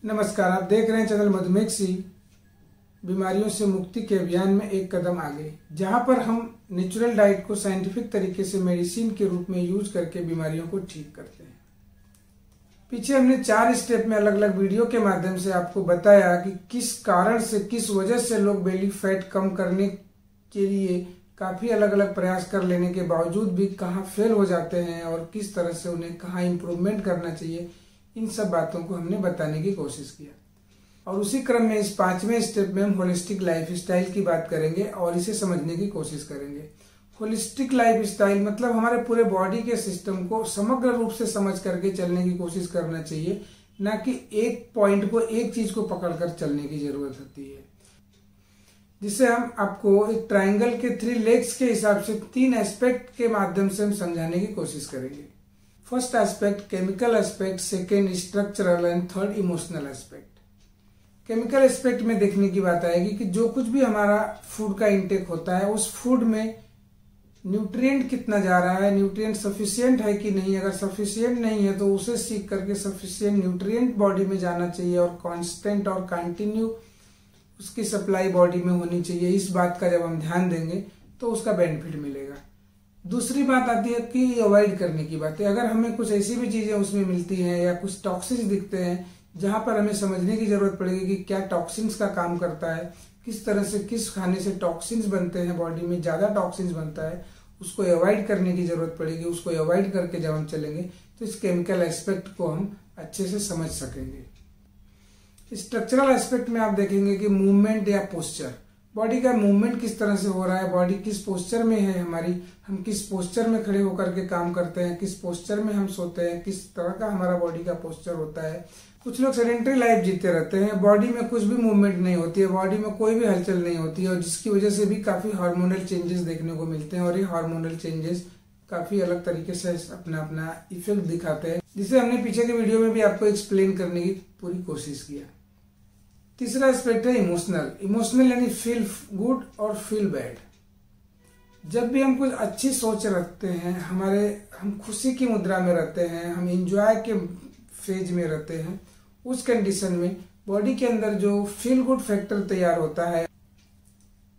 नमस्कार, आप देख रहे हैं चैनल मधुमेह सी। बीमारियों से मुक्ति के अभियान में एक कदम आगे, जहां पर हम नेचुरल डाइट को साइंटिफिक तरीके से मेडिसिन के रूप में यूज करके बीमारियों को ठीक करते हैं। पीछे हमने 4 स्टेप में अलग अलग वीडियो के माध्यम से आपको बताया कि किस कारण से, किस वजह से लोग बेली फैट कम करने के लिए काफी अलग अलग प्रयास कर लेने के बावजूद भी कहाँ फेल हो जाते हैं और किस तरह से उन्हें कहाँ इम्प्रूवमेंट करना चाहिए। इन सब बातों को हमने बताने की कोशिश किया और उसी क्रम में इस 5वें स्टेप में हम होलिस्टिक लाइफ स्टाइल की बात करेंगे और इसे समझने की कोशिश करेंगे। होलिस्टिक लाइफ स्टाइल मतलब हमारे पूरे बॉडी के सिस्टम को समग्र रूप से समझ करके चलने की कोशिश करना चाहिए, ना कि एक पॉइंट को, एक चीज को पकड़कर चलने की जरूरत होती है। जिसे हम आपको एक ट्राइंगल के 3 लेग्स के हिसाब से 3 एस्पेक्ट के माध्यम से हम समझाने की कोशिश करेंगे। First aspect chemical aspect, second structural and third emotional aspect. Chemical aspect में देखने की बात आएगी कि जो कुछ भी हमारा फूड का इंटेक होता है उस फूड में न्यूट्रिएंट कितना जा रहा है, न्यूट्रिएंट सफिशिएंट है कि नहीं। अगर सफिशिएंट नहीं है तो उसे सीख करके सफिशिएंट न्यूट्रिएंट बॉडी में जाना चाहिए और कांस्टेंट और कंटिन्यू उसकी सप्लाई बॉडी में होनी चाहिए। इस बात का जब हम ध्यान देंगे तो उसका बेनिफिट मिलेगा। दूसरी बात आती है कि अवॉइड करने की बात है। अगर हमें कुछ ऐसी भी चीजें उसमें मिलती हैं या कुछ टॉक्सिन्स दिखते हैं जहां पर हमें समझने की जरूरत पड़ेगी कि क्या टॉक्सिन्स का काम करता है, किस तरह से, किस खाने से टॉक्सिन्स बनते हैं, बॉडी में ज्यादा टॉक्सिन्स बनता है, उसको अवॉइड करने की जरूरत पड़ेगी। उसको अवॉइड करके जब हम चलेंगे तो इस केमिकल एस्पेक्ट को हम अच्छे से समझ सकेंगे। स्ट्रक्चरल एस्पेक्ट में आप देखेंगे कि मूवमेंट या पोस्चर, बॉडी का मूवमेंट किस तरह से हो रहा है, बॉडी किस पोस्चर में है हमारी, हम किस पोस्चर में खड़े होकर के काम करते हैं, किस पोस्चर में हम सोते हैं, किस तरह का हमारा बॉडी का पोस्चर होता है। कुछ लोग सेडेंटरी लाइफ जीते रहते हैं, बॉडी में कुछ भी मूवमेंट नहीं होती है, बॉडी में कोई भी हलचल नहीं होती है और जिसकी वजह से भी काफी हार्मोनल चेंजेस देखने को मिलते हैं और ये हार्मोनल चेंजेस काफी अलग तरीके से अपना अपना इफेक्ट दिखाते हैं, जिसे हमने पीछे के वीडियो में भी आपको एक्सप्लेन करने की पूरी कोशिश किया। तीसरा एस्पेक्ट है इमोशनल। इमोशनल यानी फील गुड और फील बैड। जब भी हम कुछ अच्छी सोच रखते हैं, हम खुशी की मुद्रा में रहते हैं, हम एंजॉय के फेज में रहते हैं, उस कंडीशन में बॉडी के अंदर जो फील गुड फैक्टर तैयार होता है,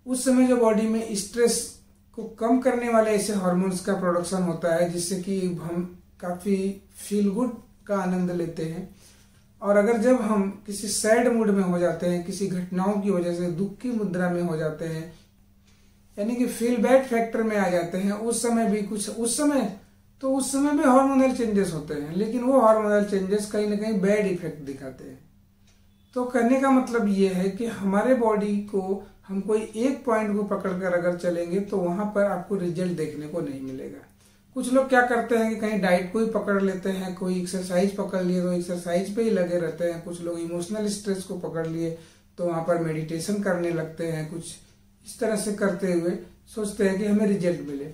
उस समय जो बॉडी में स्ट्रेस को कम करने वाले ऐसे हार्मोन्स का प्रोडक्शन होता है जिससे कि हम काफी फील गुड का आनंद लेते हैं। और अगर जब हम किसी सैड मूड में हो जाते हैं, किसी घटनाओं की वजह से दुख की मुद्रा में हो जाते हैं, यानी कि फील बैड फैक्टर में आ जाते हैं, उस समय भी भी हार्मोनल चेंजेस होते हैं, लेकिन वो हार्मोनल चेंजेस कहीं ना कहीं बैड इफेक्ट दिखाते हैं। तो कहने का मतलब ये है कि हमारे बॉडी को हम कोई एक पॉइंट को पकड़कर अगर चलेंगे तो वहां पर आपको रिजल्ट देखने को नहीं मिलेगा। कुछ लोग क्या करते हैं कि कहीं डाइट को ही पकड़ लेते हैं, कोई एक्सरसाइज पकड़ लिए तो एक्सरसाइज पे ही लगे रहते हैं, कुछ लोग इमोशनल स्ट्रेस को पकड़ लिए तो वहां पर मेडिटेशन करने लगते हैं, कुछ इस तरह से करते हुए सोचते हैं कि हमें रिजल्ट मिले।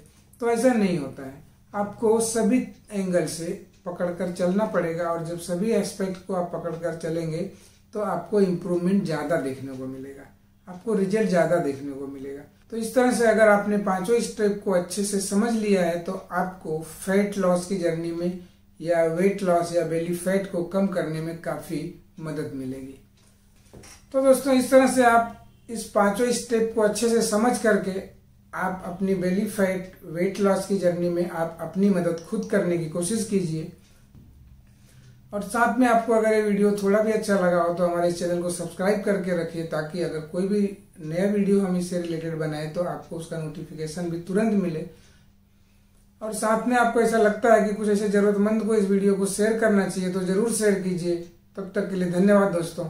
तो ऐसा नहीं होता है, आपको सभी एंगल से पकड़कर चलना पड़ेगा और जब सभी एस्पेक्ट को आप पकड़कर चलेंगे तो आपको इम्प्रूवमेंट ज्यादा देखने को मिलेगा, आपको रिजल्ट ज्यादा देखने को मिलेगा। तो इस तरह से अगर आपने 5 स्टेप को अच्छे से समझ लिया है तो आपको फैट लॉस की जर्नी में या वेट लॉस या बेली फैट को कम करने में काफी मदद मिलेगी। तो दोस्तों, इस तरह से आप इस 5 स्टेप को अच्छे से समझ करके आप अपनी बेली फैट वेट लॉस की जर्नी में आप अपनी मदद खुद करने की कोशिश कीजिए। और साथ में आपको अगर ये वीडियो थोड़ा भी अच्छा लगा हो तो हमारे इस चैनल को सब्सक्राइब करके रखिए, ताकि अगर कोई भी नया वीडियो हम इससे रिलेटेड बनाए तो आपको उसका नोटिफिकेशन भी तुरंत मिले। और साथ में आपको ऐसा लगता है कि कुछ ऐसे जरूरतमंद को इस वीडियो को शेयर करना चाहिए तो जरूर शेयर कीजिए। तब तक के लिए धन्यवाद दोस्तों।